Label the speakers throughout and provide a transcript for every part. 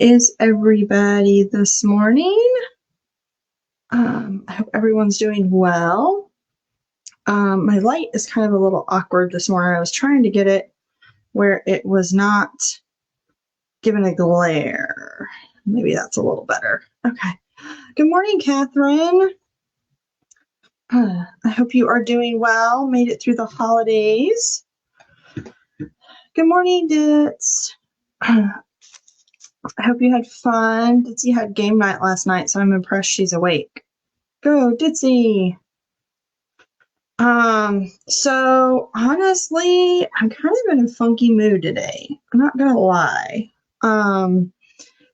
Speaker 1: is everybody this morning? I hope everyone's doing well. My light is kind of a little awkward this morning. I was trying to get it where it was not giving a glare. Maybe that's a little better. Okay. Good morning, Catherine. I hope you are doing well. Made it through the holidays. Good morning, Ditz. I hope you had fun. Ditzy had game night last night, so I'm impressed she's awake. Go, Ditzy. So honestly, I'm kind of in a funky mood today. I'm not gonna lie.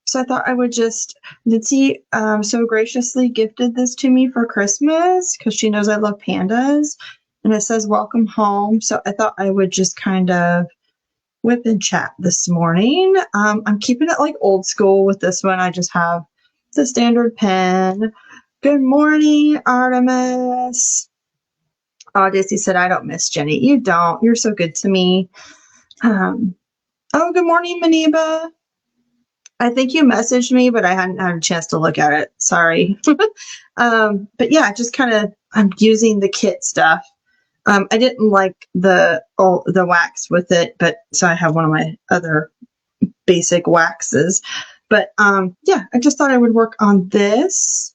Speaker 1: So I thought I would just, Ditzy so graciously gifted this to me for Christmas because she knows I love pandas, and it says welcome home. So I thought I would just kind of whip and chat this morning. I'm keeping it like old school with this one. I just have the standard pen. Good morning, Artemis. Oh, Dissy said, I don't miss Jenny. You don't. You're so good to me. Oh, good morning, Maniba. I think you messaged me, but I hadn't had a chance to look at it. Sorry. But yeah, just kind of, I'm using the kit stuff. I didn't like the wax with it, but so I have one of my other basic waxes. But yeah, I just thought I would work on this.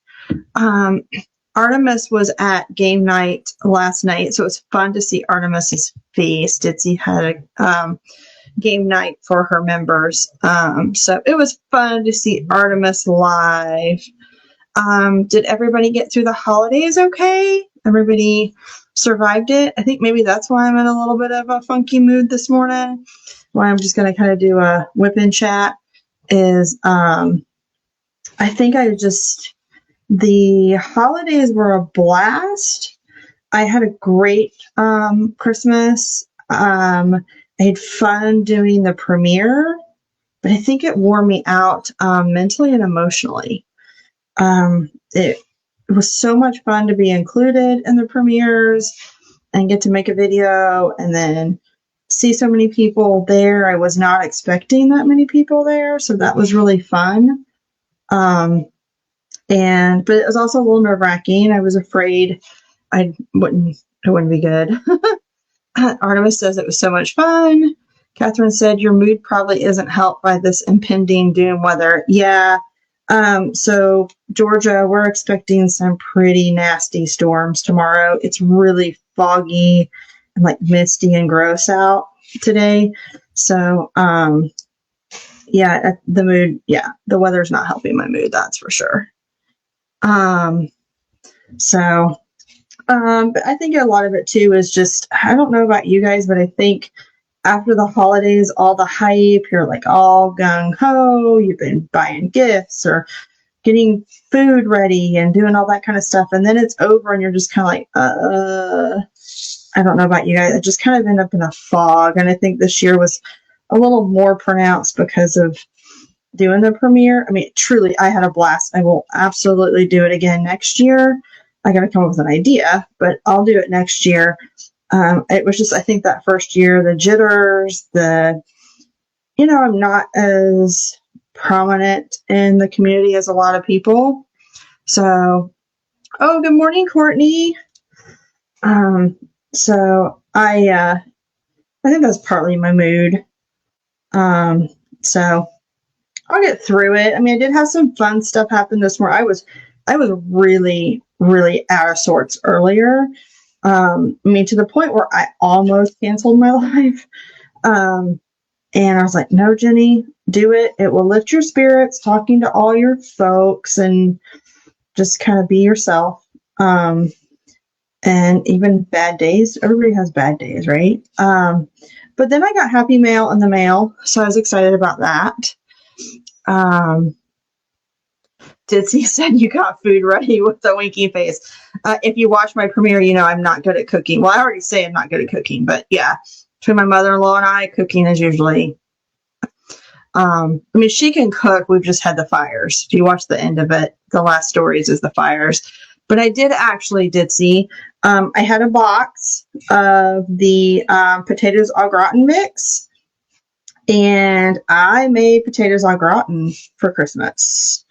Speaker 1: Artemis was at game night last night, so it was fun to see Artemis's face. Ditzy had a game night for her members. So it was fun to see Artemis live. Did everybody get through the holidays okay? Everybody survived it? I think maybe that's why I'm in a little bit of a funky mood this morning. Why I'm just going to kind of do a whip and chat is I think the holidays were a blast. I had a great Christmas. I had fun doing the premiere, but I think it wore me out mentally and emotionally. It was so much fun to be included in the premieres and get to make a video and then see so many people there. I was not expecting that many people there, so that was really fun. But it was also a little nerve-wracking. I was afraid it wouldn't be good. Artemis says it was so much fun. Catherine said your mood probably isn't helped by this impending doom weather. Yeah. So Georgia, we're expecting some pretty nasty storms tomorrow. It's really foggy and like misty and gross out today. So, yeah, the weather's not helping my mood. That's for sure. But I think a lot of it too is just, I don't know about you guys, but I think after the holidays, all the hype, you're like all gung ho, you've been buying gifts or getting food ready and doing all that kind of stuff. And then it's over and you're just kind of like, I don't know about you guys. I just kind of end up in a fog. And I think this year was a little more pronounced because of doing the premiere. I mean, truly, I had a blast. I will absolutely do it again next year. I got to come up with an idea, but I'll do it next year. It was just, I think that first year, the jitters, I'm not as prominent in the community as a lot of people. So, good morning, Courtney. So I think that's partly my mood. So I'll get through it. I mean, I did have some fun stuff happen this morning. I was really, really out of sorts earlier. I mean, to the point where I almost canceled my live. And I was like, no, Jenny, do it. It will lift your spirits, talking to all your folks and just kind of be yourself. And even bad days, everybody has bad days, right? But then I got happy mail in the mail, so I was excited about that. Ditzy said you got food ready with a winky face. If you watch my premiere, you know I'm not good at cooking. Well, I already say I'm not good at cooking, but yeah, between my mother-in-law and I, cooking is usually... I mean, she can cook. We've just had the fires. If you watch the end of it, the last stories is the fires. But I did actually, Ditzy, I had a box of the potatoes au gratin mix. And I made potatoes au gratin for Christmas.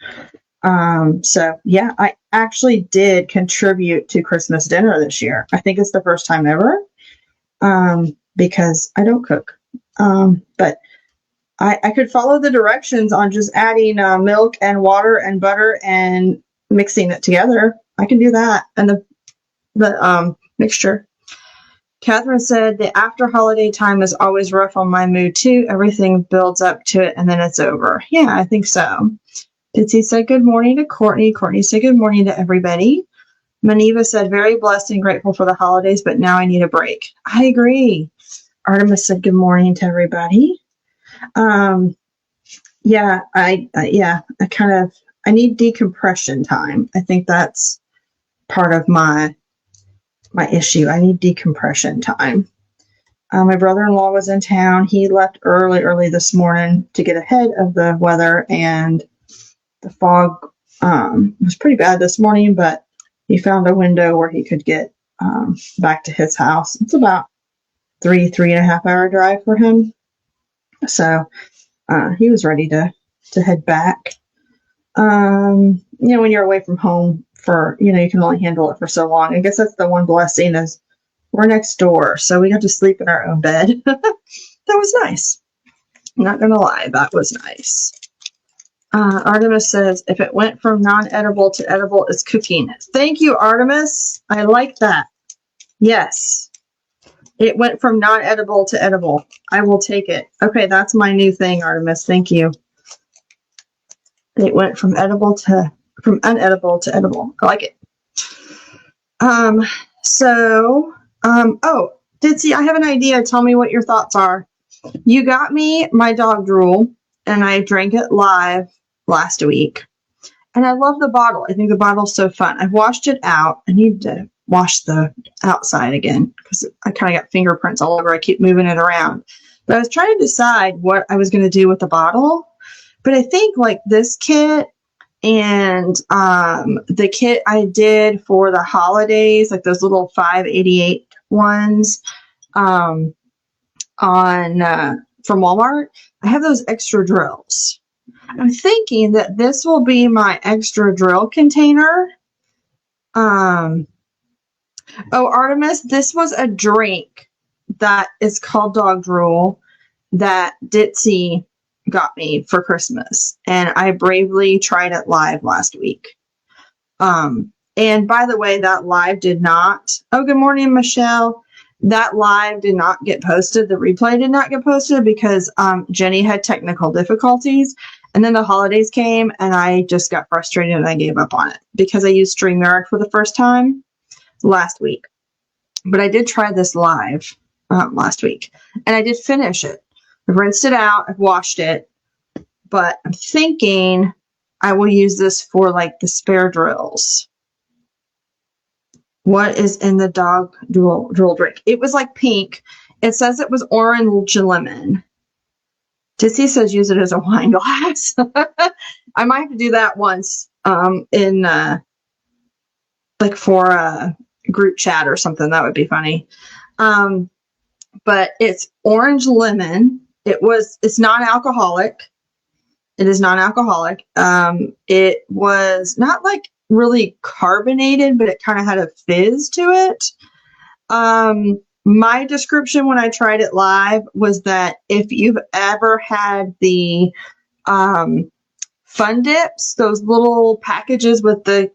Speaker 1: So yeah, I actually did contribute to Christmas dinner this year. I think it's the first time ever. Because I don't cook. But I could follow the directions on just adding milk and water and butter and mixing it together. I can do that. And the mixture. Catherine said the after holiday time is always rough on my mood too. Everything builds up to it and then it's over. Yeah, I think so. Ditsy said good morning to Courtney. Courtney said good morning to everybody. Maniva said very blessed and grateful for the holidays, but now I need a break. I agree. Artemis said good morning to everybody. Yeah, I need decompression time. I think that's part of my issue. I need decompression time. My brother-in-law was in town. He left early this morning to get ahead of the weather, and the fog was pretty bad this morning, but he found a window where he could get back to his house. It's about 3.5 hour drive for him. So he was ready to head back. When you're away from home for, you can only handle it for so long. I guess that's the one blessing is we're next door, so we got to sleep in our own bed. That was nice. I'm not going to lie, that was nice. Artemis says, if it went from non-edible to edible, it's cooking. Thank you, Artemis. I like that. Yes. It went from non-edible to edible. I will take it. Okay, that's my new thing, Artemis. Thank you. It went from unedible to edible. I like it. Ditsy, I have an idea. Tell me what your thoughts are. You got me my dog drool, and I drank it live last week. And I love the bottle. I think the bottle's so fun. I've washed it out. I need to wash the outside again because I kind of got fingerprints all over. I keep moving it around. But I was trying to decide what I was going to do with the bottle. But I think like this kit and the kit I did for the holidays, like those little 588 ones from Walmart, I have those extra drills. I'm thinking that this will be my extra drill container. Artemis, this was a drink that is called dog drool that Ditsy got me for Christmas, and I bravely tried it live last week. And by the way, that live did not. Oh, good morning, Michelle. That live did not get posted. The replay did not get posted because Jenny had technical difficulties. And then the holidays came and I just got frustrated and I gave up on it because I used StreamYard for the first time last week. But I did try this live last week and I did finish it. I've rinsed it out. I've washed it. But I'm thinking I will use this for like the spare drills. What is in the dog drool drink? It was like pink. It says it was orange and lemon. Dissy says use it as a wine glass. I might have to do that once in like for a group chat or something. That would be funny. But it's orange lemon. It's non-alcoholic. It is non-alcoholic. It was not like really carbonated, but it kind of had a fizz to it. My description when I tried it live was that if you've ever had the Fun Dips, those little packages with the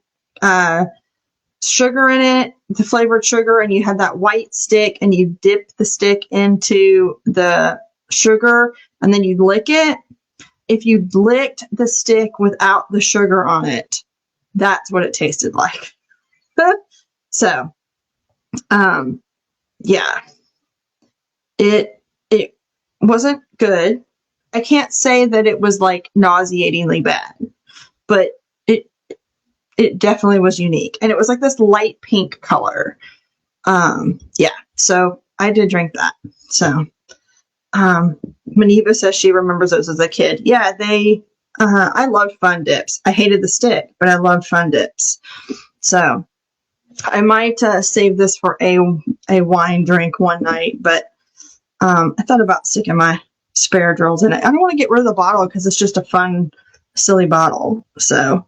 Speaker 1: sugar in it, the flavored sugar, and you had that white stick and you dip the stick into the sugar and then you lick it. If you licked the stick without the sugar on it, that's what it tasted like. So, yeah, it wasn't good. I can't say that it was like nauseatingly bad, but it definitely was unique. And it was like this light pink color. Yeah, so I did drink that. So, Maniva says she remembers those as a kid. Yeah, I loved Fun Dips. I hated the stick, but I loved Fun Dips. So I might save this for a wine drink one night, but I thought about sticking my spare drills in it. I don't want to get rid of the bottle because it's just a fun, silly bottle. So,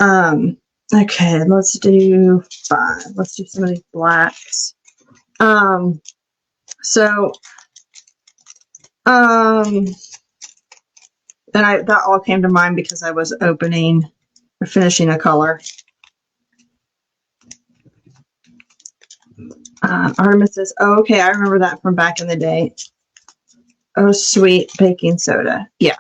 Speaker 1: okay, let's do 5. Let's do some of these blacks. So, and that all came to mind because I was opening or finishing a color. Artemis says, oh, okay, I remember that from back in the day. Oh, sweet baking soda. Yeah.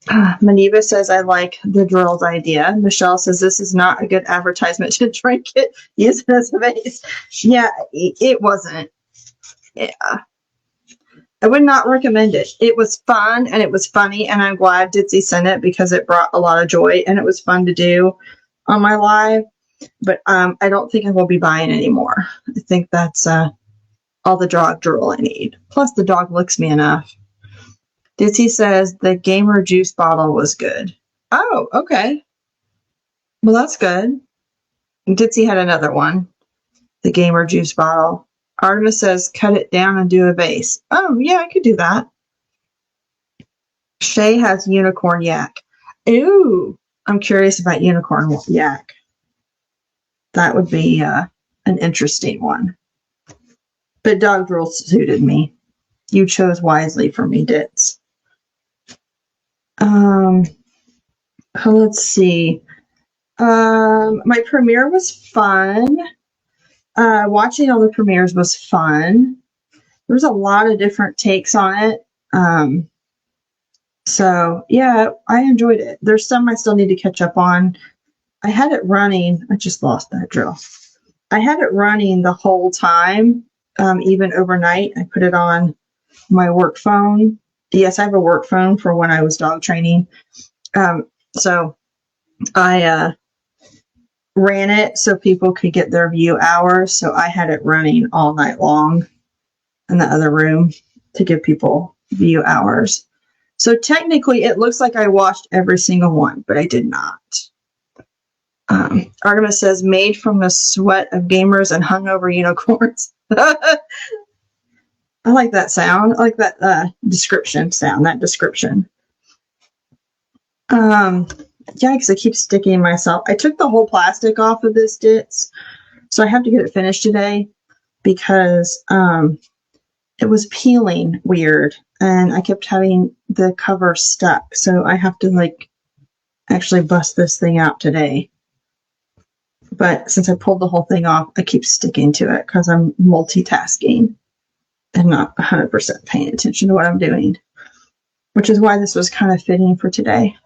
Speaker 1: Maniva says, I like the drills idea. Michelle says, this is not a good advertisement to drink it. Use it as a base. Yeah, it wasn't. Yeah. I would not recommend it. It was fun and it was funny, and I'm glad Ditzy sent it because it brought a lot of joy and it was fun to do on my live. But I don't think I will be buying anymore. I think that's all the dog drool I need. Plus, the dog licks me enough. Ditzy says the Gamer juice bottle was good. Oh, okay. Well, that's good. Ditzy had another one. The Gamer juice bottle. Artemis says cut it down and do a base. Oh, yeah, I could do that. Shay has unicorn yak. Ooh, I'm curious about unicorn yak. That would be an interesting one. But dog drool suited me. You chose wisely for me, Ditz. Let's see. My premiere was fun. Watching all the premieres was fun. There was a lot of different takes on it. So yeah, I enjoyed it. There's some I still need to catch up on. I had it running. I just lost that drill. I had it running the whole time, even overnight. I put it on my work phone. Yes, I have a work phone for when I was dog training. So I ran it so people could get their view hours. So I had it running all night long in the other room to give people view hours. So technically it looks like I watched every single one, but I did not. Artemis says, made from the sweat of gamers and hungover unicorns. I like that sound. I like that description sound, that description. Yeah, because I keep sticking myself. I took the whole plastic off of this Ditz, so I have to get it finished today because it was peeling weird, and I kept having the cover stuck. So I have to actually bust this thing out today. But since I pulled the whole thing off, I keep sticking to it because I'm multitasking and not 100% paying attention to what I'm doing, which is why this was kind of fitting for today.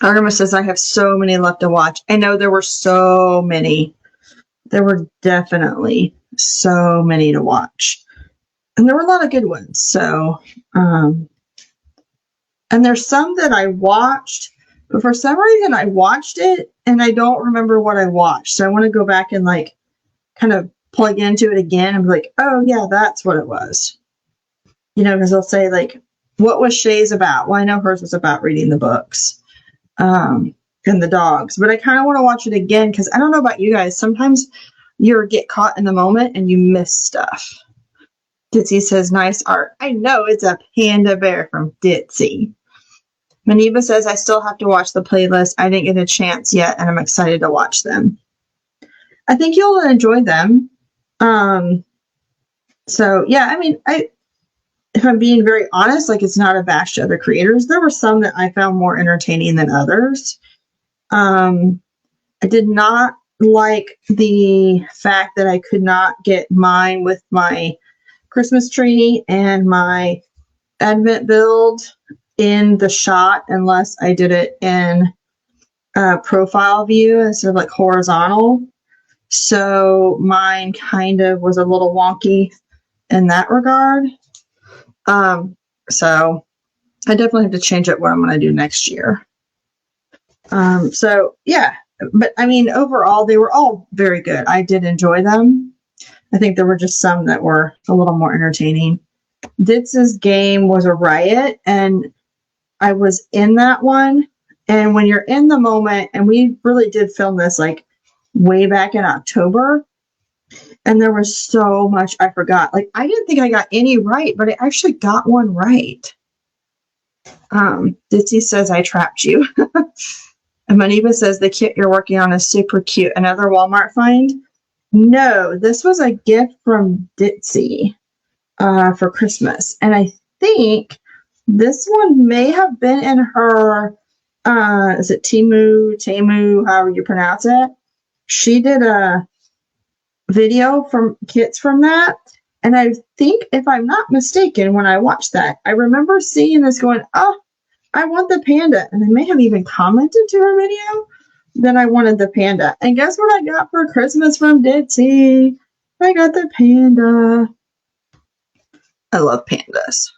Speaker 1: Artemis says, I have so many left to watch. I know there were so many. There were definitely so many to watch. And there were a lot of good ones. So, and there's some that I watched, but for some reason I watched it and I don't remember what I watched. So I want to go back and kind of plug into it again and be like, oh yeah, that's what it was. Because they'll say what was Shay's about? Well, I know hers was about reading the books and the dogs, but I kind of want to watch it again because I don't know about you guys. Sometimes you get caught in the moment and you miss stuff. Ditzy says, nice art. I know, it's a panda bear from Ditzy. Maniva says, I still have to watch the playlist. I didn't get a chance yet, and I'm excited to watch them. I think you'll enjoy them. So, yeah, I mean, if I'm being very honest, it's not a bash to other creators. There were some that I found more entertaining than others. I did not like the fact that I could not get mine with my Christmas tree and my Advent build in the shot unless I did it in profile view instead of horizontal. So mine kind of was a little wonky in that regard. So I definitely have to change up what I'm going to do next year. So yeah, but I mean, overall, they were all very good. I did enjoy them. I think there were just some that were a little more entertaining. Ditz's game was a riot, and I was in that one. And when you're in the moment, and we really did film this way back in October, And there was so much I forgot. Like, I didn't think I got any right, but I actually got one right. Ditsy says I trapped you. And Maniva says the kit you're working on is super cute. Another Walmart find? No, this was a gift from Ditsy for Christmas. And I think this one may have been in her, is it Temu, however you pronounce it. She did a video from kits from that. And I think, if I'm not mistaken, when I watched that, I remember seeing this going, oh, I want the panda. And I may have even commented to her video that I wanted the panda. And guess what I got for Christmas from Ditsy? I got the panda. I love pandas.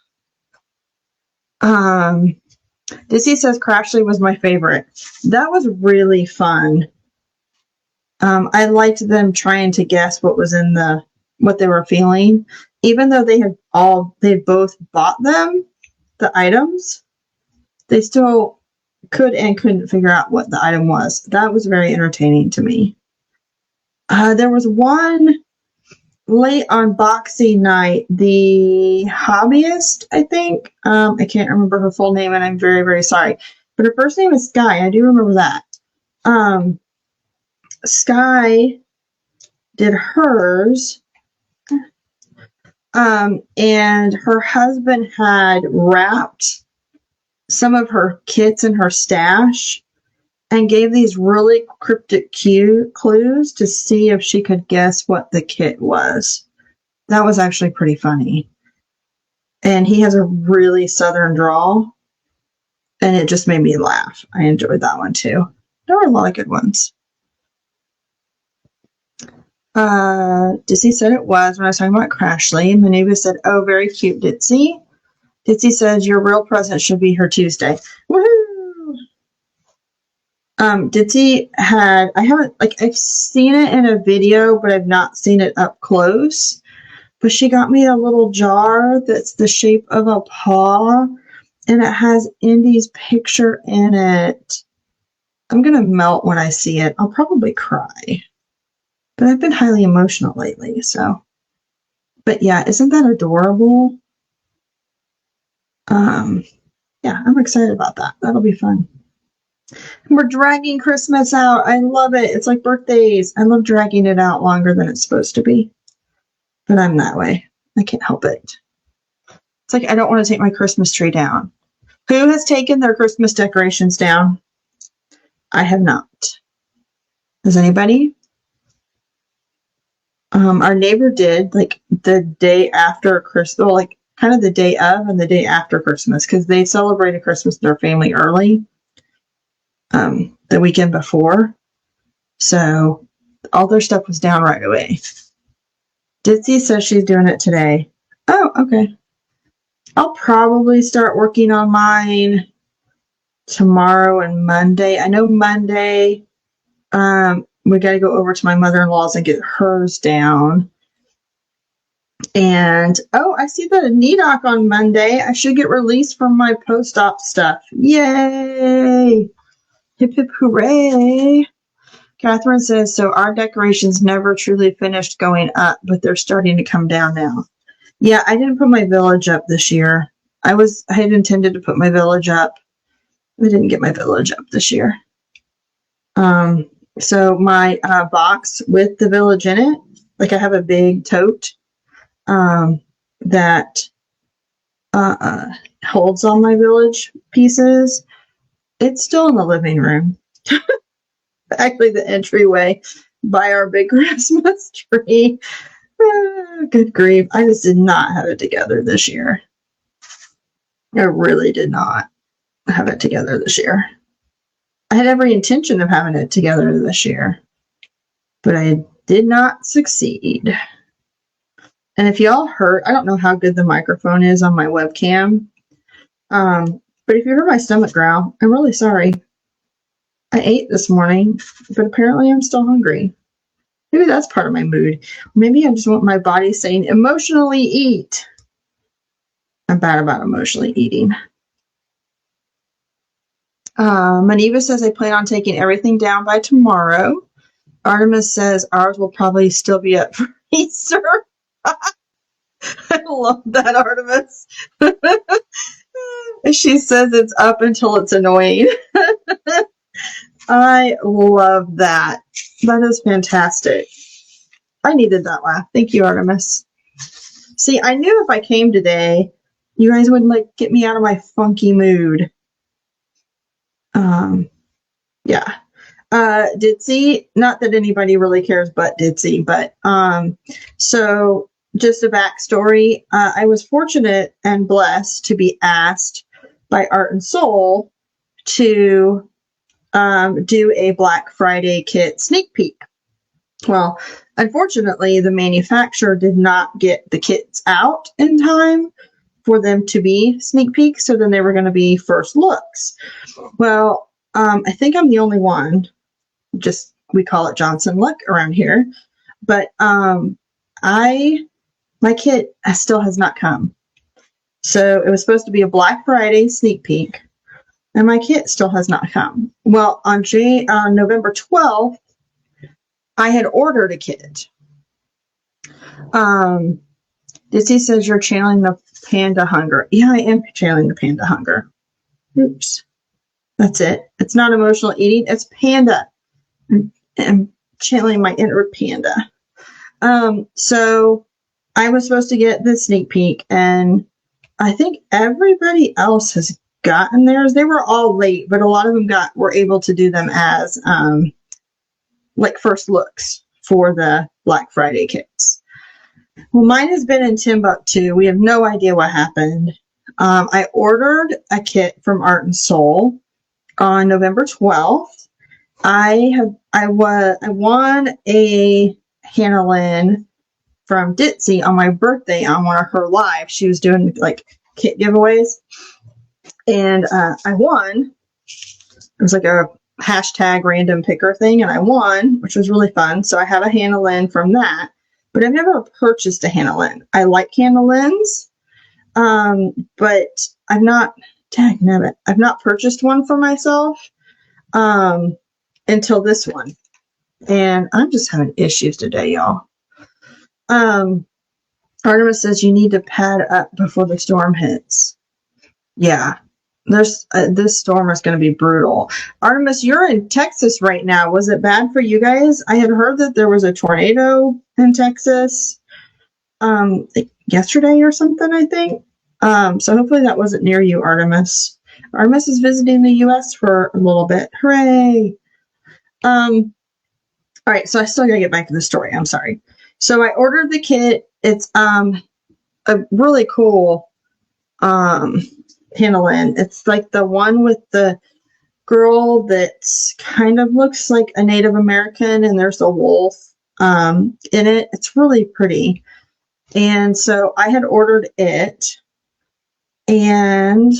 Speaker 1: Ditsy says Crashly was my favorite. That was really fun. I liked them trying to guess what was in what they were feeling, even though they both bought them, the items. They still could and couldn't figure out what the item was. That was very entertaining to me. There was one late on Boxing night, the hobbyist, I think. I can't remember her full name, and I'm very, very sorry. But her first name is Sky. I do remember that. Sky did hers. And her husband had wrapped some of her kits in her stash and gave these really cryptic clues to see if she could guess what the kit was. That was actually pretty funny. And he has a really southern drawl, and it just made me laugh. I enjoyed that one too. There were a lot of good ones. Ditsy said it was when I was talking about Crashly. Manuva said, oh, very cute, Ditsy. Ditsy says your real present should be her Tuesday. Woohoo! Ditsy I've seen it in a video, but I've not seen it up close. But she got me a little jar that's the shape of a paw, and it has Indy's picture in it. I'm going to melt when I see it. I'll probably cry. But I've been highly emotional lately, so. But yeah, isn't that adorable? Yeah, I'm excited about that. That'll be fun. And we're dragging Christmas out. I love it. It's like birthdays. I love dragging it out longer than it's supposed to be. But I'm that way. I can't help it. It's like I don't want to take my Christmas tree down. Who has taken their Christmas decorations down? I have not. Has anybody? Our neighbor did, like the day after Christmas, like kind of the day of and the day after Christmas, because they celebrated Christmas with their family early, the weekend before. So all their stuff was down right away. Ditsy says she's doing it today. Oh, okay. I'll probably start working on mine tomorrow and Monday. I know Monday, we got to go over to my mother-in-law's and get hers down. And, oh, I see the NEDOC on Monday. I should get released from my post-op stuff. Yay! Hip, hip, hooray! Catherine says, so our decorations never truly finished going up, but they're starting to come down now. Yeah, I didn't put my village up this year. I had intended to put my village up. I didn't get my village up this year. So my box with the village in it, like I have a big tote that holds all my village pieces. It's still in the living room. Actually, the entryway by our big Christmas tree. Good grief. I just did not have it together this year. I really did not have it together this year. I had every intention of having it together this year, but I did not succeed. And if y'all heard, I don't know how good the microphone is on my webcam, but if you heard my stomach growl, I'm really sorry. I ate this morning, but apparently I'm still hungry. Maybe that's part of my mood. Maybe I just want my body saying, emotionally eat. I'm bad about emotionally eating. Maniva says I plan on taking everything down by tomorrow. Artemis says ours will probably still be up for Easter. I love that, Artemis. She says it's up until it's annoying. I love that. That is fantastic. I needed that laugh. Thank you, Artemis. See, I knew if I came today, you guys would like get me out of my funky mood. Yeah. Ditzy, not that anybody really cares but Ditzy, but so just a backstory. I was fortunate and blessed to be asked by Art and Soul to do a Black Friday kit sneak peek. Well, unfortunately, the manufacturer did not get the kits out in time for them to be sneak peeks, so then they were going to be first looks. Well, I think I'm the only one. Just we call it Johnson luck around here, but my kit still has not come. So it was supposed to be a Black Friday sneak peek, and my kit still has not come. Well, on November 12th, I had ordered a kit. Dizzy says you're channeling the panda hunger. Yeah, I am channeling the panda hunger. Oops. That's it. It's not emotional eating. It's panda. I'm channeling my inner panda. So I was supposed to get the sneak peek, and I think everybody else has gotten theirs. They were all late, but a lot of them were able to do them as like first looks for the Black Friday kits. Well, mine has been in Timbuktu. We have no idea what happened. I ordered a kit from Art and Soul on November 12th. I won a Hannah Lynn from Ditzy on my birthday on one of her lives. She was doing like kit giveaways, and I won. It was like a hashtag random picker thing, and I won, which was really fun. So I have a Hannah Lynn from that, but I've never purchased a Hannah Lynn. I like Hannah Lynn's, but I've not purchased one for myself until this one, and I'm just having issues today, y'all. Artemis says you need to pad up before the storm hits. Yeah. This storm is going to be brutal. Artemis, you're in Texas right now. Was it bad for you guys? I had heard that there was a tornado in Texas yesterday or something, I think. So hopefully that wasn't near you, Artemis. Artemis is visiting the U.S. for a little bit. Hooray! All right, so I still got to get back to the story. I'm sorry. So I ordered the kit. It's a really cool Hannah Lynn. It's like the one with the girl that kind of looks like a Native American, and there's a wolf in it. It's really pretty. And so I had ordered it, and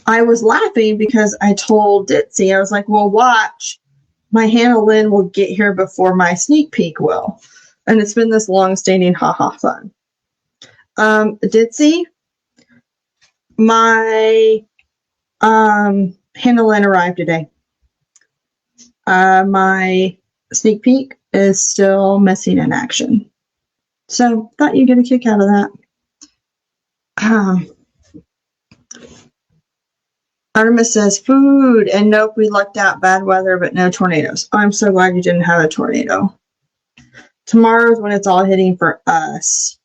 Speaker 1: I was laughing because I told Ditzy, I was like, well, watch, my Hannah Lynn will get here before my sneak peek will. And it's been this long-standing ha-ha fun. Ditzy, my Hannah Lynn arrived today. My sneak peek is still missing in action. So thought you'd get a kick out of that. Artemis says food, and nope, we lucked out. Bad weather, but no tornadoes. Oh, I'm so glad you didn't have a tornado. Tomorrow's when it's all hitting for us.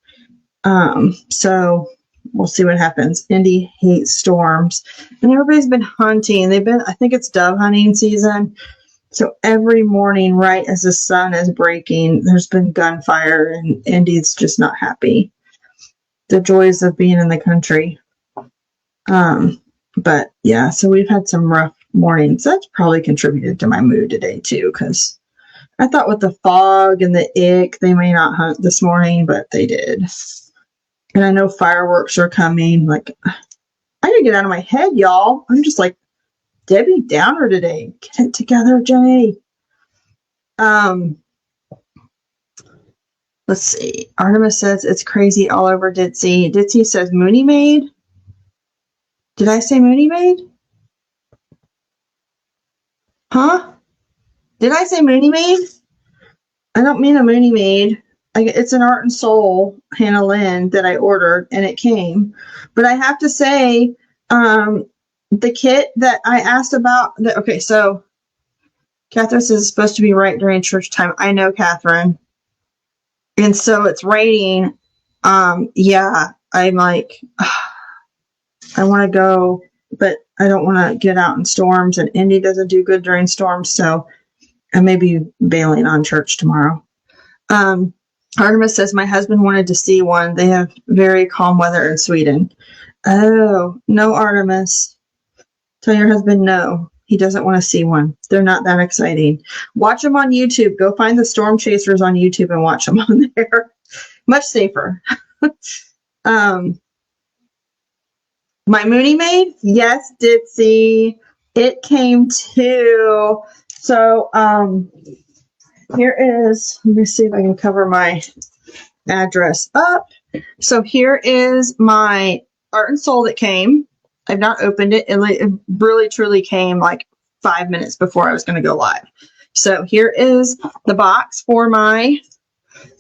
Speaker 1: So we'll see what happens. Indy hates storms, and everybody's been hunting. I think it's dove hunting season. So every morning, right as the sun is breaking, there's been gunfire, and Indy's just not happy. The joys of being in the country. But yeah, so we've had some rough mornings. That's probably contributed to my mood today too, because I thought with the fog and the ick, they may not hunt this morning, but they did. And I know fireworks are coming. Like, I gotta get out of my head, y'all. I'm just like Debbie Downer today. Get it together, Jenny. Let's see. Artemis says it's crazy all over Ditzy. Ditzy says Mooney Maid. Did I say Mooney Maid? Huh? Did I say Mooney Maid? I don't mean a Mooney Maid. It's an Art and Soul Hannah Lynn that I ordered, and it came. But I have to say, the kit that I asked about. Okay, so Catherine says it's supposed to be right during church time. I know, Catherine. And so it's raining. Yeah, I'm like, I want to go, but I don't want to get out in storms. And Indy doesn't do good during storms, so I may be bailing on church tomorrow. Artemis says my husband wanted to see one. They have very calm weather in Sweden. Oh, no, Artemis. Tell your husband no. He doesn't want to see one. They're not that exciting. Watch them on YouTube. Go find the Storm Chasers on YouTube and watch them on there. Much safer. My Mooney Maid? Yes, Ditzy. It came too. So, here is, let me see if I can cover my address up. So here is my Art and Soul that came. I've not opened it. It really truly came like 5 minutes before I was going to go live. So here is the box for my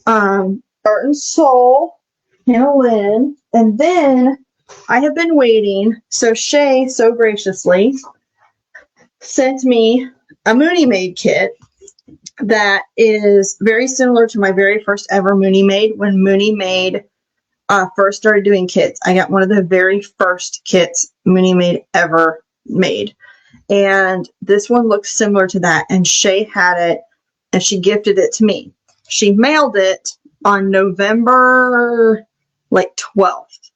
Speaker 1: Art and Soul Hannah Lynn. And then I have been waiting. So Shay so graciously sent me a Mooney Maid kit that is very similar to my very first ever Mooney Maid. When Mooney Maid first started doing kits, I got one of the very first kits Mooney Maid ever made. And this one looks similar to that. And Shay had it and she gifted it to me. She mailed it on November 12th.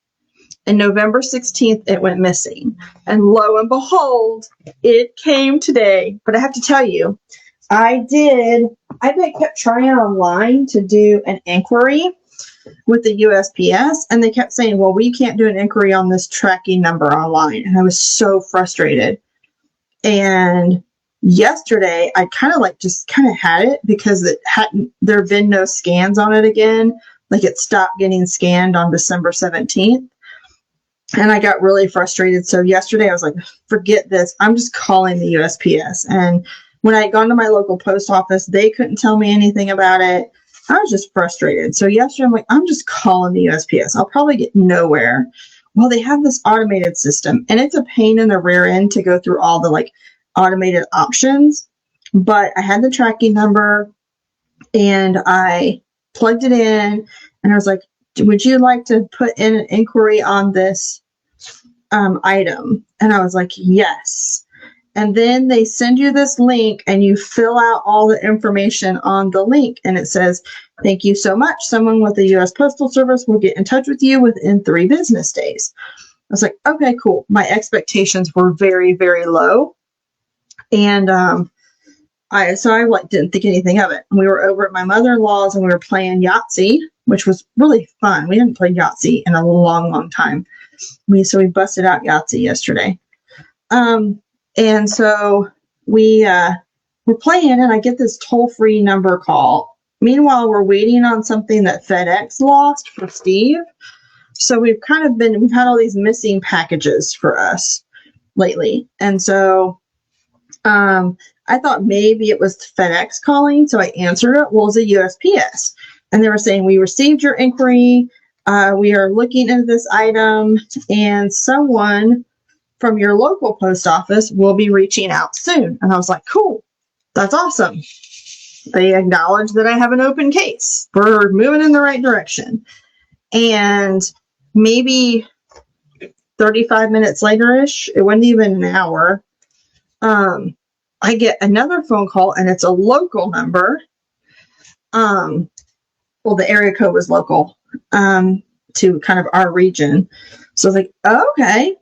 Speaker 1: And November 16th, it went missing. And lo and behold, it came today. But I have to tell you, I kept trying online to do an inquiry with the USPS, and they kept saying, well, we can't do an inquiry on this tracking number online. And I was so frustrated. And yesterday, I kind of had it because there had been no scans on it again. Like it stopped getting scanned on December 17th. And I got really frustrated. So yesterday I was like, forget this. I'm just calling the USPS. And when I had gone to my local post office, they couldn't tell me anything about it. I was just frustrated. So yesterday I'm like, I'm just calling the USPS. I'll probably get nowhere. Well, they have this automated system and it's a pain in the rear end to go through all the automated options. But I had the tracking number and I plugged it in and I was like, would you like to put in an inquiry on this item? And I was like, yes. And then they send you this link and you fill out all the information on the link. And it says, thank you so much. Someone with the U.S. Postal Service will get in touch with you within 3 business days. I was like, okay, cool. My expectations were very, very low. And I didn't think anything of it. And we were over at my mother-in-law's and we were playing Yahtzee, which was really fun. We hadn't played Yahtzee in a long, long time. So we busted out Yahtzee yesterday. And so we were playing and I get this toll-free number call. Meanwhile, we're waiting on something that FedEx lost for Steve. So we've had all these missing packages for us lately. And so I thought maybe it was FedEx calling. So I answered it. Well, it was a USPS. And they were saying, we received your inquiry. We are looking into this item and someone from your local post office will be reaching out soon. And I was like, cool, that's awesome. They acknowledge that I have an open case. We're moving in the right direction. And maybe 35 minutes later-ish, it wasn't even an hour, I get another phone call and it's a local number. Well, the area code was local to kind of our region. So I was like, oh, okay.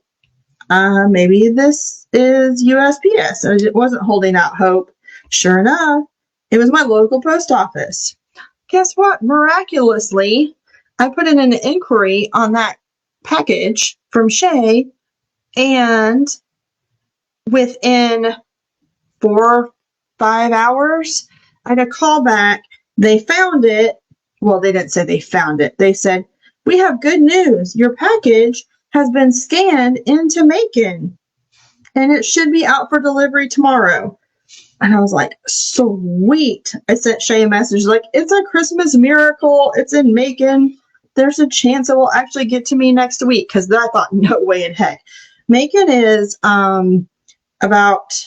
Speaker 1: Maybe this is USPS. I wasn't holding out hope. Sure enough, it was my local post office. Guess what? Miraculously, I put in an inquiry on that package from Shay, and within 4 or 5 hours, I had a call back. They found it. Well, they didn't say they found it. They said, we have good news. Your package has been scanned into Macon, and it should be out for delivery tomorrow. And I was like, sweet. I sent Shay a message like, it's a Christmas miracle. It's in Macon. There's a chance it will actually get to me next week. Because I thought, no way in heck. Macon is about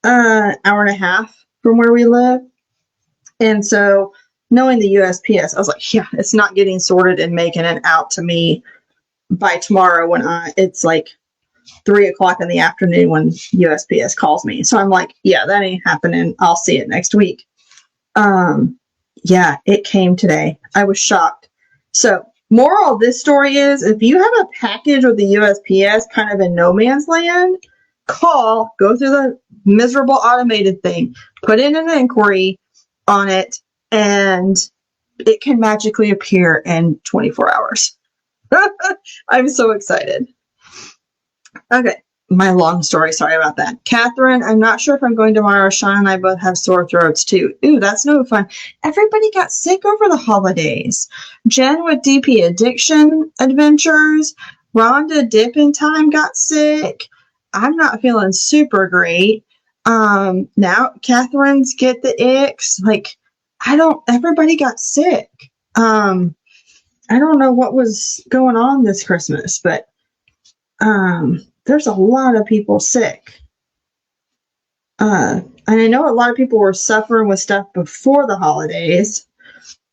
Speaker 1: an hour and a half from where we live. And so knowing the USPS, I was like, yeah, it's not getting sorted in Macon and out to me by tomorrow when it's like 3:00 in the afternoon when USPS calls me. So I'm like, yeah, that ain't happening. I'll see it next week. Yeah, it came today. I was shocked. So moral of this story is if you have a package with the USPS kind of in no man's land, go through the miserable automated thing, put in an inquiry on it, and it can magically appear in 24 hours. I'm so excited. Okay, my long story. Sorry about that. Catherine, I'm not sure if I'm going tomorrow. Sean and I both have sore throats too. Ooh, that's no fun. Everybody got sick over the holidays. Jen with DP Addiction Adventures. Rhonda Dippin' Time got sick. I'm not feeling super great. Now Catherine's get the icks. Like, everybody got sick. I don't know what was going on this Christmas, but there's a lot of people sick. And I know a lot of people were suffering with stuff before the holidays.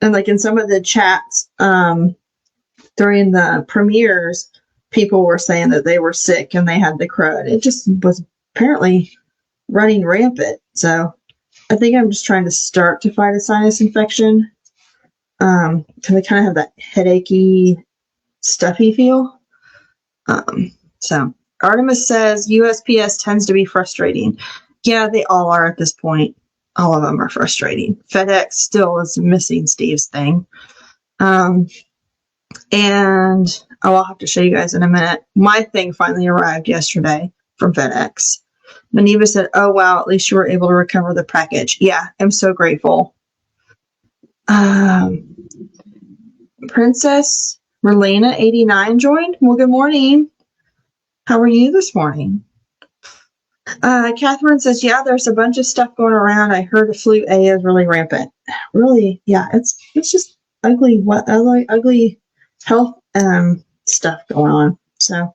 Speaker 1: And like in some of the chats during the premieres, people were saying that they were sick and they had the crud. It just was apparently running rampant. So I think I'm just trying to start to fight a sinus infection. Because I kind of have that headachy, stuffy feel. So Artemis says USPS tends to be frustrating. Yeah, they all are at this point. All of them are frustrating. FedEx still is missing Steve's thing. And I'll have to show you guys in a minute. My thing finally arrived yesterday from FedEx. Maniva said, oh, wow, at least you were able to recover the package. Yeah, I'm so grateful. Princess Relena 89 joined. Well, good morning. How are you this morning? Catherine says, yeah, there's a bunch of stuff going around. I heard the flu A is really rampant. Really, yeah, it's just ugly health stuff going on. So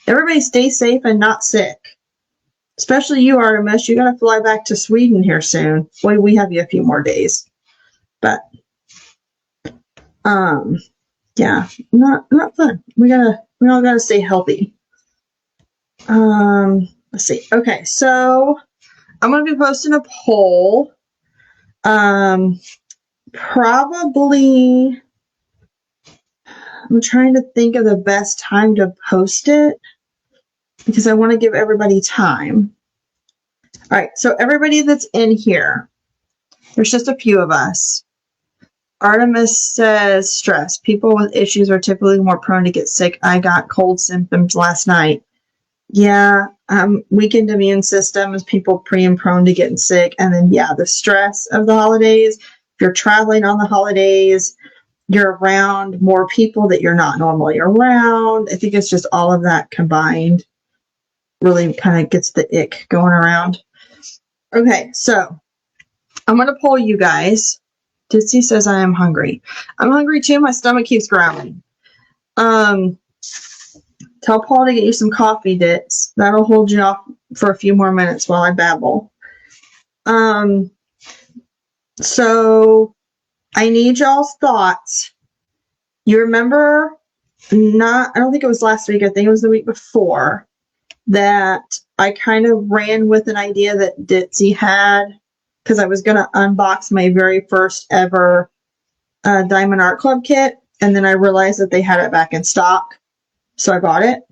Speaker 1: everybody stay safe and not sick. Especially you, Artemis. You got to fly back to Sweden here soon. Boy, we have you a few more days. But yeah, not fun. We all gotta stay healthy. Let's see. Okay, so I'm gonna be posting a poll. Probably I'm trying to think of the best time to post it because I want to give everybody time. All right, so everybody that's in here, there's just a few of us. Artemis says stress. People with issues are typically more prone to get sick. I got cold symptoms last night. Yeah, weakened immune systems, people prone to getting sick. And then, yeah, the stress of the holidays. If you're traveling on the holidays, you're around more people that you're not normally around. I think it's just all of that combined really kind of gets the ick going around. Okay, so I'm going to poll you guys. Ditsy says I am hungry. I'm hungry too. My stomach keeps growling. Tell Paul to get you some coffee, Dits. That'll hold you off for a few more minutes while I babble. So I need y'all's thoughts. You remember I don't think it was last week. I think it was the week before that I kind of ran with an idea that Ditsy had because I was going to unbox my very first ever Diamond Art Club kit. And then I realized that they had it back in stock. So I bought it.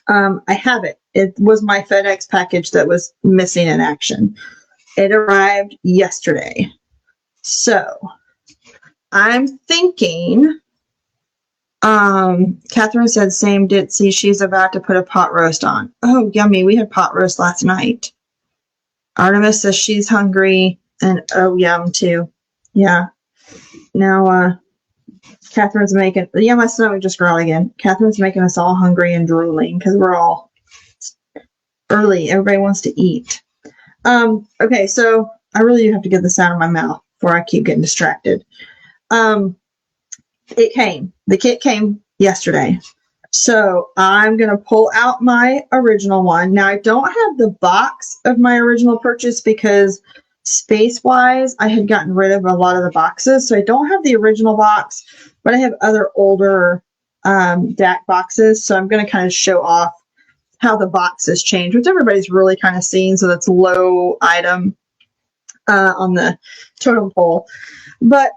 Speaker 1: I have it. It was my FedEx package that was missing in action. It arrived yesterday. So I'm thinking, Catherine said, same Ditsy. She's about to put a pot roast on. Oh, yummy. We had pot roast last night. Artemis says she's hungry. And oh, yum too. Yeah. Now, Catherine's making, my stomach just growled again. Catherine's making us all hungry and drooling because we're all early. Everybody wants to eat. Okay, so I really have to get this out of my mouth before I keep getting distracted. The kit came yesterday. So I'm going to pull out my original one. Now I don't have the box of my original purchase because space wise, I had gotten rid of a lot of the boxes. So I don't have the original box, but I have other older DAC boxes. So I'm going to kind of show off how the boxes change, which everybody's really kind of seen. So that's low item on the totem pole. But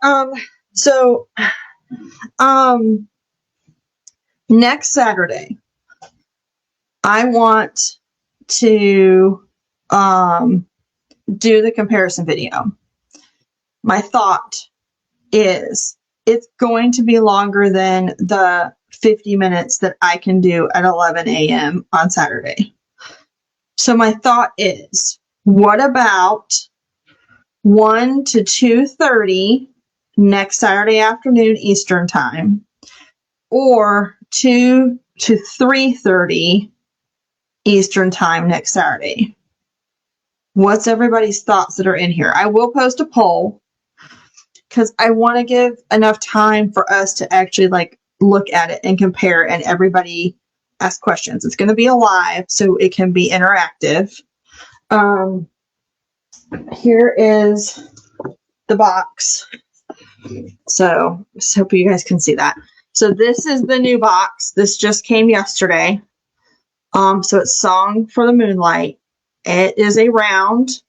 Speaker 1: next Saturday, I want to do the comparison video. My thought is it's going to be longer than the 50 minutes that I can do at 11 a.m. on Saturday. So my thought is, what about 1 to 2:30 next Saturday afternoon Eastern time, or 2 to 3:30 Eastern time next Saturday? What's everybody's thoughts that are in here? I will post a poll because I want to give enough time for us to actually look at it and compare, and everybody ask questions. It's going to be a live, so it can be interactive. Here is the box. So I hope you guys can see that. So this is the new box. This just came yesterday. So it's Song for the Moonlight. It is a round.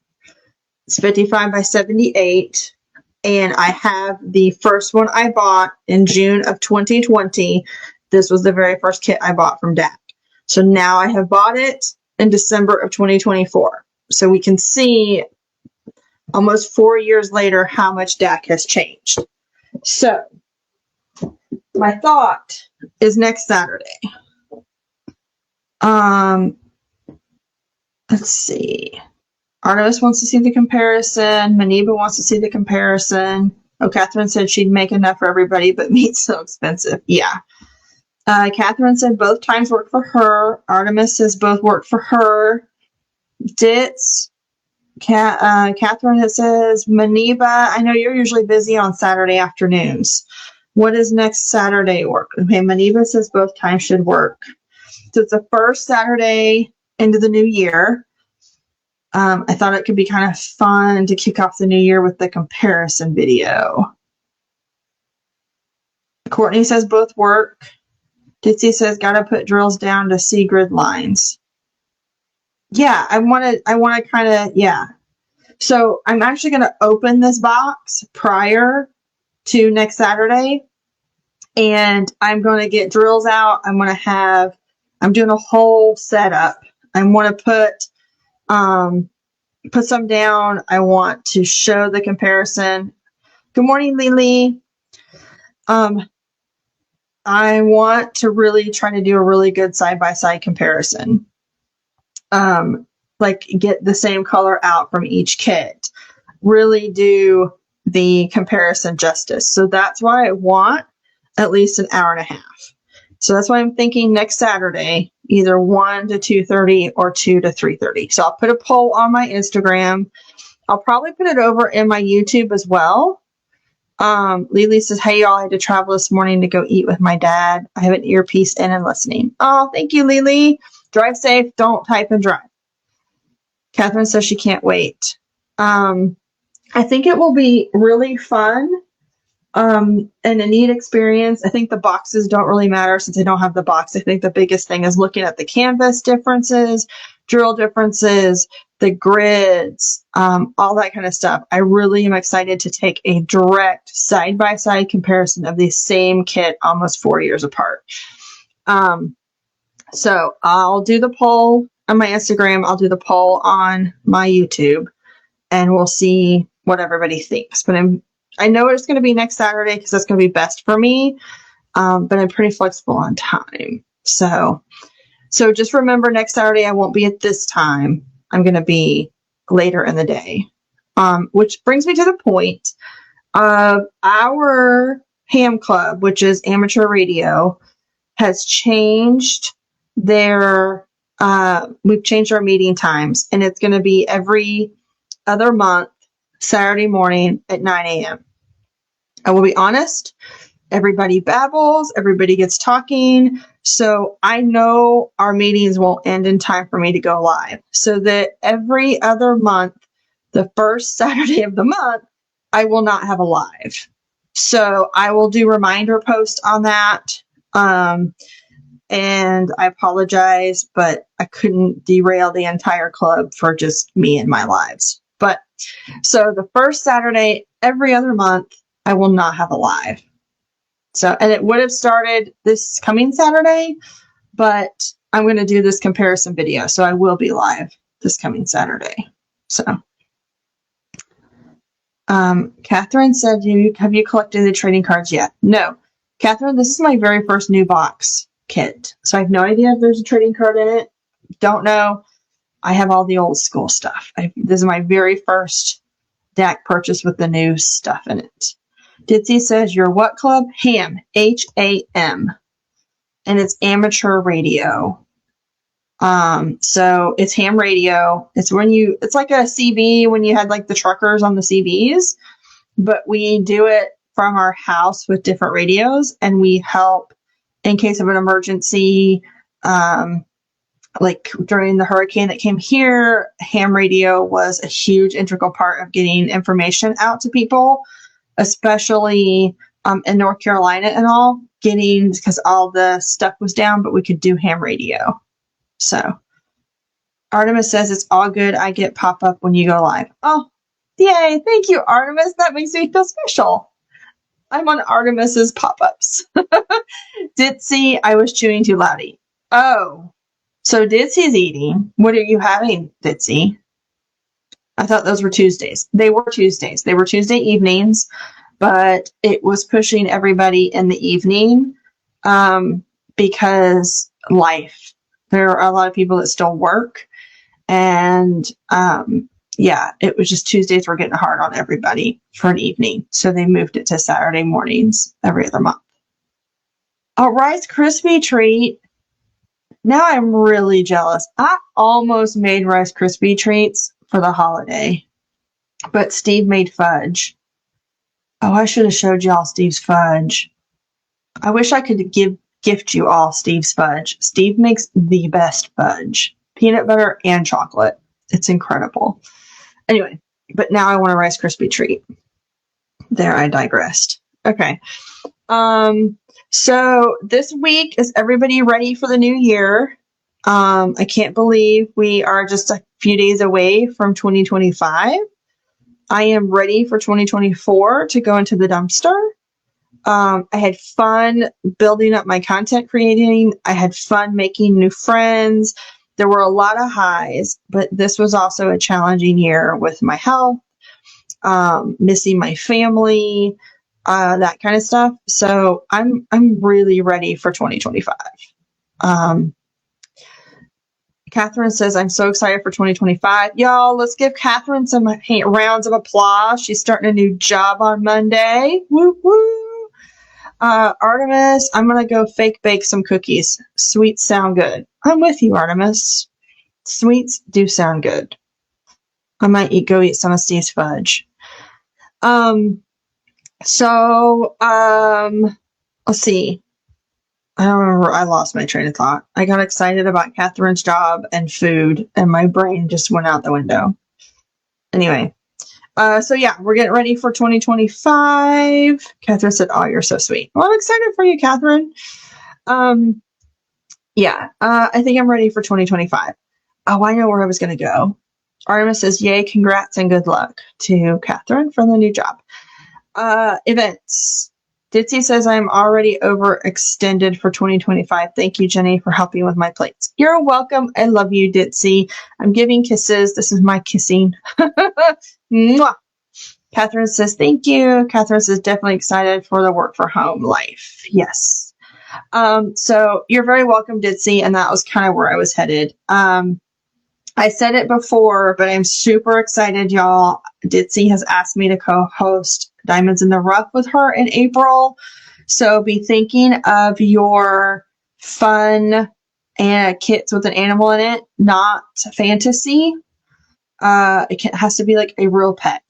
Speaker 1: It's 55 by 78. And I have the first one I bought in June of 2020. This was the very first kit I bought from DAC. So now I have bought it in December of 2024. So we can see almost 4 years later how much DAC has changed. So my thought is next Saturday. Let's see. Artemis wants to see the comparison. Maniba wants to see the comparison. Oh, Catherine said she'd make enough for everybody, but meat's so expensive. Yeah. Catherine said both times work for her. Artemis says both work for her. Ditz. Catherine says, Maniba, I know you're usually busy on Saturday afternoons. What does next Saturday work? Okay, Maniba says both times should work. So it's the first Saturday into the new year. I thought it could be kind of fun to kick off the new year with the comparison video. Courtney says both work. Ditsy says gotta put drills down to see grid lines. Yeah, I want to kind of, yeah. So I'm actually going to open this box prior to next Saturday, and I'm going to get drills out. I'm doing a whole setup. I want to put some down. I want to show the comparison. Good morning, Lily. I want to really try to do a really good side-by-side comparison. Get the same color out from each kit, really do the comparison justice. So that's why I want at least an hour and a half. So that's why I'm thinking next Saturday, either 1 to 2:30 or 2 to 3:30. So I'll put a poll on my Instagram. I'll probably put it over in my YouTube as well. Lily says, hey, y'all, I had to travel this morning to go eat with my dad. I have an earpiece in and listening. Oh, thank you, Lily. Drive safe. Don't type and drive. Catherine says she can't wait. I think it will be really fun and a neat experience. I think the boxes don't really matter since I don't have the box. I think the biggest thing is looking at the canvas differences, drill differences, the grids, all that kind of stuff. I really am excited to take a direct side-by-side comparison of the same kit almost 4 years apart. So I'll do the poll on my Instagram. I'll do the poll on my YouTube, and we'll see what everybody thinks. But I know it's going to be next Saturday because that's going to be best for me. But I'm pretty flexible on time. So just remember next Saturday, I won't be at this time. I'm going to be later in the day. Which brings me to the point of our ham club, which is amateur radio, has changed their we've changed our meeting times, and it's going to be every other month, Saturday morning at 9 a.m. I will be honest, everybody babbles, everybody gets talking. So I know our meetings won't end in time for me to go live. So that every other month, the first Saturday of the month, I will not have a live. So I will do reminder posts on that. And I apologize, but I couldn't derail the entire club for just me and my lives. But so the first Saturday, every other month, I will not have a live. So, and it would have started this coming Saturday, but I'm going to do this comparison video. So I will be live this coming Saturday. So, Catherine said, have you collected the trading cards yet? No. Catherine, this is my very first new box kit. So I have no idea if there's a trading card in it. Don't know. I have all the old school stuff. This is my very first deck purchase with the new stuff in it. Ditzy says, you're what club? HAM. H-A-M. And it's amateur radio. So it's ham radio. It's it's like a CB when you had like the truckers on the CBs, but we do it from our house with different radios, and we help in case of an emergency. Like during the hurricane that came here, ham radio was a huge integral part of getting information out to people, especially in North Carolina and all, because all the stuff was down, but we could do ham radio. So Artemis says it's all good. I get pop up when you go live. Oh, yay. Thank you, Artemis. That makes me feel special. I'm on Artemis's pop-ups. Ditzy, I was chewing too loudy. Oh, so Ditzy's eating. What are you having, Ditzy? I thought those were Tuesdays. They were Tuesdays. They were Tuesday evenings, but it was pushing everybody in the evening because life. There are a lot of people that still work. And it was just Tuesdays were getting hard on everybody for an evening. So they moved it to Saturday mornings every other month. A Rice Krispie treat. Now I'm really jealous. I almost made Rice Krispie treats for the holiday, but Steve made fudge. Oh, I should have showed y'all Steve's fudge. I wish I could gift you all Steve's fudge. Steve makes the best fudge. Peanut butter and chocolate. It's incredible. Anyway, but now I want a Rice Krispie treat. There, I digressed. Okay. So this week, is everybody ready for the new year? I can't believe we are just a few days away from 2025. I am ready for 2024 to go into the dumpster. I had fun building up my content creating. I had fun making new friends. There were a lot of highs, but this was also a challenging year with my health, missing my family, that kind of stuff. So I'm really ready for 2025. Catherine says, I'm so excited for 2025. Y'all, let's give Catherine some rounds of applause. She's starting a new job on Monday. Woo woo. Artemis, I'm going to go fake bake some cookies. Sweets sound good. I'm with you, Artemis. Sweets do sound good. I might go eat some of Steve's fudge. Let's see. I don't remember. I lost my train of thought. I got excited about Catherine's job and food, and my brain just went out the window. Anyway, we're getting ready for 2025. Catherine said, oh, you're so sweet. Well, I'm excited for you, Catherine. I think I'm ready for 2025. Oh, I know where I was going to go. Artemis says, yay, congrats and good luck to Catherine for the new job. Events. Ditzy says, I'm already overextended for 2025. Thank you, Jenny, for helping with my plates. You're welcome. I love you, Ditzy. I'm giving kisses. This is my kissing. Mwah. Catherine says, thank you. Catherine says, definitely excited for the work for home life. Yes. So you're very welcome, Ditzy. And that was kind of where I was headed. I said it before, but I'm super excited, y'all. Ditzy has asked me to co-host Diamonds in the Rough with her in April. So be thinking of your fun and kits with an animal in it, not fantasy. It has to be like a real pet.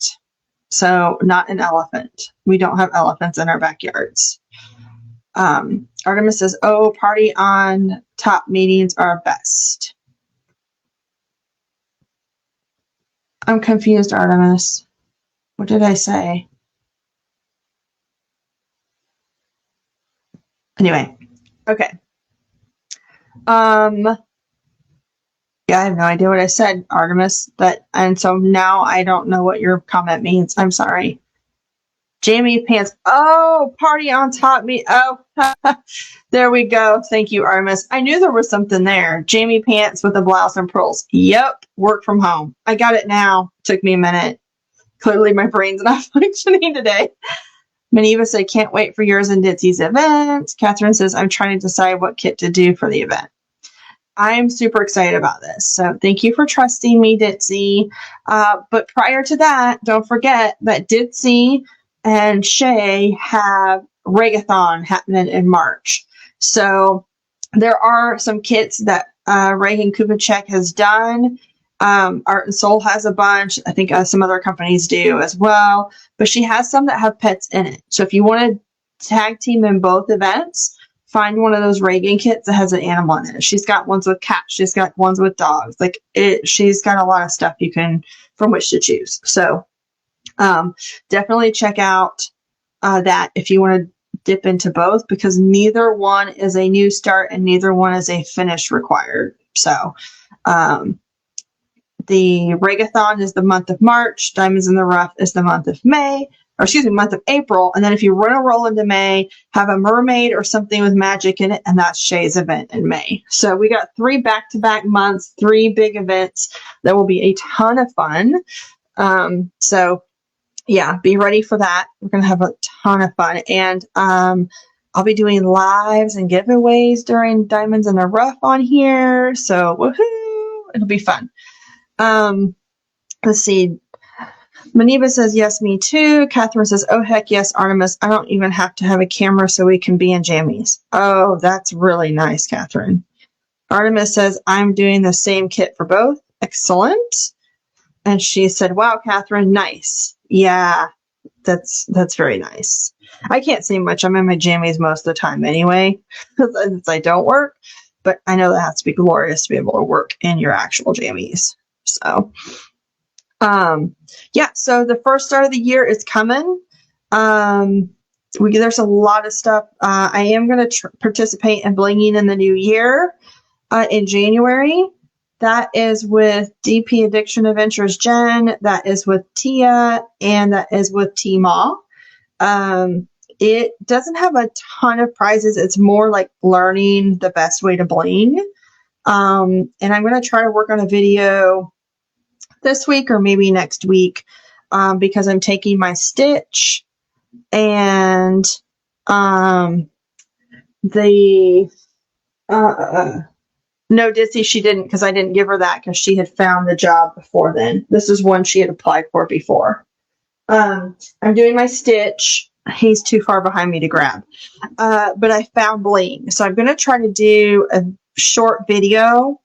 Speaker 1: So not an elephant. We don't have elephants in our backyards. Artemis says, oh, party on top meetings are best. I'm confused, Artemis. What did I say? Anyway, okay. Yeah, I have no idea what I said, Artemis. And so now I don't know what your comment means. I'm sorry. Jamie pants. Oh, party on top me. Oh, there we go. Thank you, Artemis. I knew there was something there. Jamie pants with a blouse and pearls. Yep, work from home. I got it now. Took me a minute. Clearly, my brain's not functioning today. Maniva said, can't wait for yours and Ditsy's event. Catherine says, I'm trying to decide what kit to do for the event. I'm super excited about this. So thank you for trusting me, Ditsy. But prior to that, don't forget that Ditsy and Shay have Regathon happening in March. So there are some kits that Reagan Kupacek has done. Art and Soul has a bunch. I think some other companies do as well. But she has some that have pets in it. So if you want to tag team in both events, find one of those Reagan kits that has an animal in it. She's got ones with cats. She's got ones with dogs. She's got a lot of stuff from which to choose. So definitely check out that if you want to dip into both, because neither one is a new start and neither one is a finish required. So the Regathon is the month of March. Diamonds in the Rough is the month of month of April. And then if you run a roll into May, have a mermaid or something with magic in it, and that's Shay's event in May. So we got 3 back-to-back months, 3 big events that will be a ton of fun. So yeah, be ready for that. We're going to have a ton of fun. And I'll be doing lives and giveaways during Diamonds in the Rough on here. So woohoo! It'll be fun. Let's see. Maniva says, yes, me too. Catherine says, oh, heck yes, Artemis. I don't even have to have a camera so we can be in jammies. Oh, that's really nice, Catherine. Artemis says, I'm doing the same kit for both. Excellent. And she said, wow, Catherine, nice. Yeah, that's very nice. I can't say much. I'm in my jammies most of the time anyway, since I don't work. But I know that has to be glorious to be able to work in your actual jammies. So, yeah, so the first start of the year is coming. There's a lot of stuff. I am going to participate in Blinging in the New Year in January. That is with DP Addiction Adventures Jen. That is with Tia, and that is with T-Ma. It doesn't have a ton of prizes. It's more like learning the best way to bling. And I'm going to try to work on a video this week or maybe next week, because I'm taking my stitch and no, Ditsy, she didn't, because I didn't give her that because she had found the job before then. This is one she had applied for before. I'm doing my stitch. He's too far behind me to grab. But I found bling. So I'm going to try to do a short video.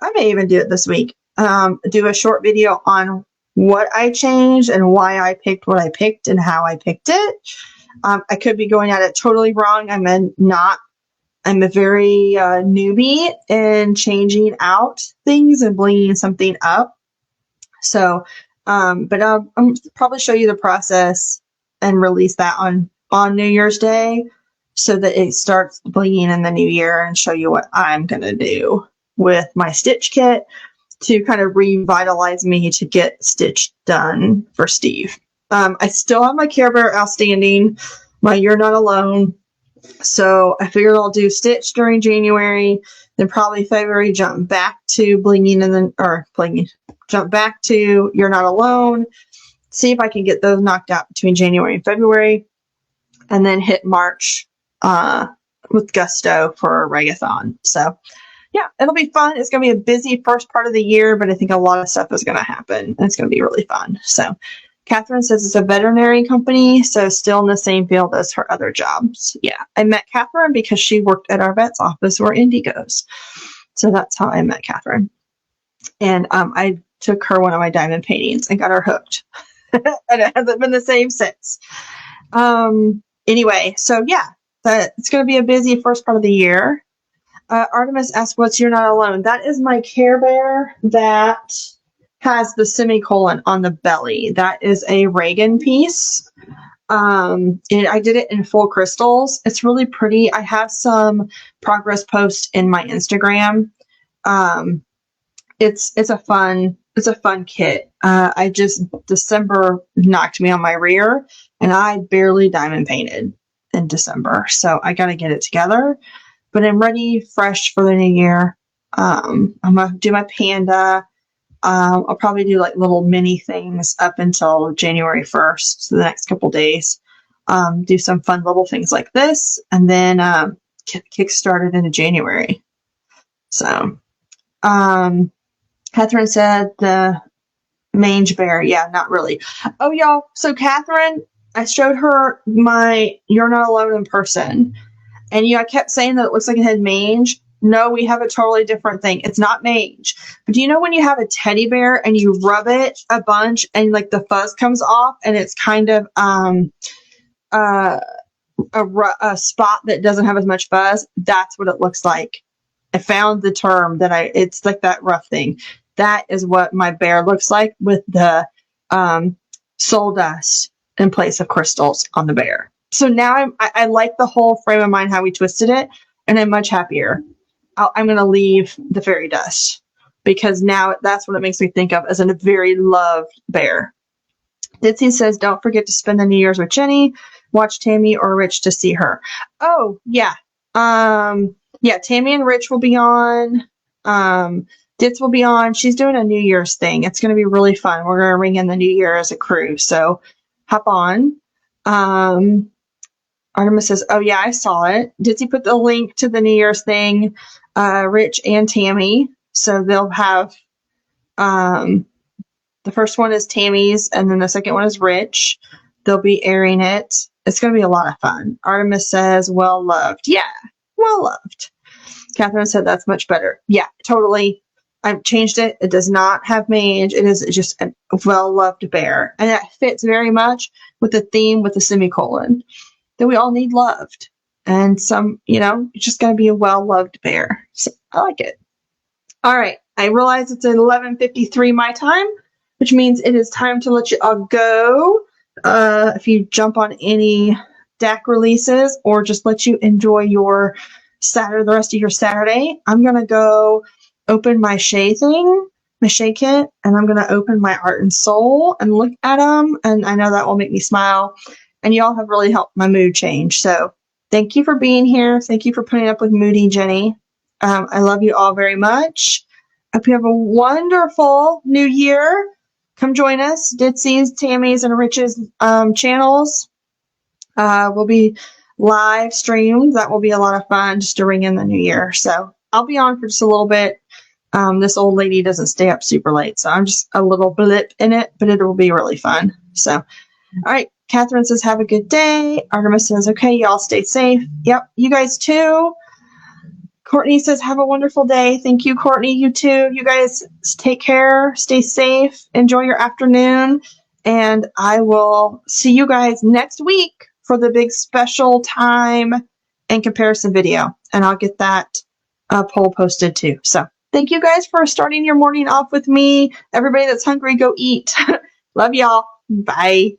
Speaker 1: I may even do it this week. Do a short video on what I changed and why I picked what I picked and how I picked it. I could be going at it totally wrong. I'm a very newbie in changing out things and blinging something up. So, but I'll probably show you the process and release that on New Year's Day so that it starts blinging in the new year, and show you what I'm going to do with my stitch kit to kind of revitalize me to get stitch done for Steve. I still have my Care Bear outstanding, my You're Not Alone. So I figured I'll do stitch during January, then probably February jump back to jump back to You're Not Alone, see if I can get those knocked out between January and February, and then hit March with gusto for a Regathon. So yeah, it'll be fun. It's going to be a busy first part of the year, but I think a lot of stuff is going to happen, and it's going to be really fun. So Catherine says it's a veterinary company, so still in the same field as her other jobs. Yeah, I met Catherine because she worked at our vet's office where Indy goes. So that's how I met Catherine. And I took her one of my diamond paintings and got her hooked. And it hasn't been the same since. Anyway, so yeah, it's going to be a busy first part of the year. Artemis asks, what's You're Not Alone? That is my Care Bear that has the semicolon on the belly. That is a Reagan piece. And I did it in full crystals. It's really pretty. I have some progress posts in my Instagram. It's a fun kit. December knocked me on my rear, and I barely diamond painted in December. So I got to get it together, but I'm ready, fresh for the new year. I'm going to do my panda. I'll probably do like little mini things up until January 1st, so the next couple days. Do some fun little things like this, and then kick started into January. So, Catherine said the mange bear. Yeah, not really. Oh, y'all. So Catherine, I showed her my You're Not Alone in person, and I kept saying that it looks like it had mange. No, we have a totally different thing. It's not mange. But do you know when you have a teddy bear and you rub it a bunch and like the fuzz comes off and it's kind of a spot that doesn't have as much fuzz? That's what it looks like. I found the term it's like that rough thing. That is what my bear looks like with the soul dust in place of crystals on the bear. So now I like the whole frame of mind, how we twisted it, and I'm much happier. I'm going to leave the fairy dust because now that's what it makes me think of as a very loved bear. Ditsy says, don't forget to spend the New Year's with Jenny. Watch Tammy or Rich to see her. Oh, yeah. Yeah, Tammy and Rich will be on. Ditz will be on. She's doing a New Year's thing. It's going to be really fun. We're going to ring in the New Year as a crew. So hop on. Artemis says, oh, yeah, I saw it. Ditzy put the link to the New Year's thing, Rich and Tammy. So they'll have the first one is Tammy's, and then the second one is Rich. They'll be airing it. It's going to be a lot of fun. Artemis says, well loved. Yeah, well loved. Catherine said, that's much better. Yeah, totally. I've changed it. It does not have mange. It is just a well-loved bear. And that fits very much with the theme with the semicolon. That we all need loved. And it's just got to be a well-loved bear. So I like it. All right. I realize it's 11:53 my time, which means it is time to let you all go. If you jump on any DAC releases or just let you enjoy the rest of your Saturday, I'm going to go open my Shay kit, and I'm going to open my Art and Soul and look at them. And I know that will make me smile. And y'all have really helped my mood change. So thank you for being here. Thank you for putting up with Moody Jenny. I love you all very much. Hope you have a wonderful new year. Come join us. Ditsy's, Tammy's, and Rich's channels will be live streamed. That will be a lot of fun just to ring in the new year. So I'll be on for just a little bit. This old lady doesn't stay up super late, so I'm just a little blip in it, but it will be really fun. So, all right. Catherine says, have a good day. Artemis says, okay, y'all stay safe. Yep, you guys too. Courtney says, have a wonderful day. Thank you, Courtney. You too. You guys take care. Stay safe. Enjoy your afternoon. And I will see you guys next week for the big special time and comparison video. And I'll get that poll posted too. So thank you guys for starting your morning off with me. Everybody that's hungry, go eat. Love y'all. Bye.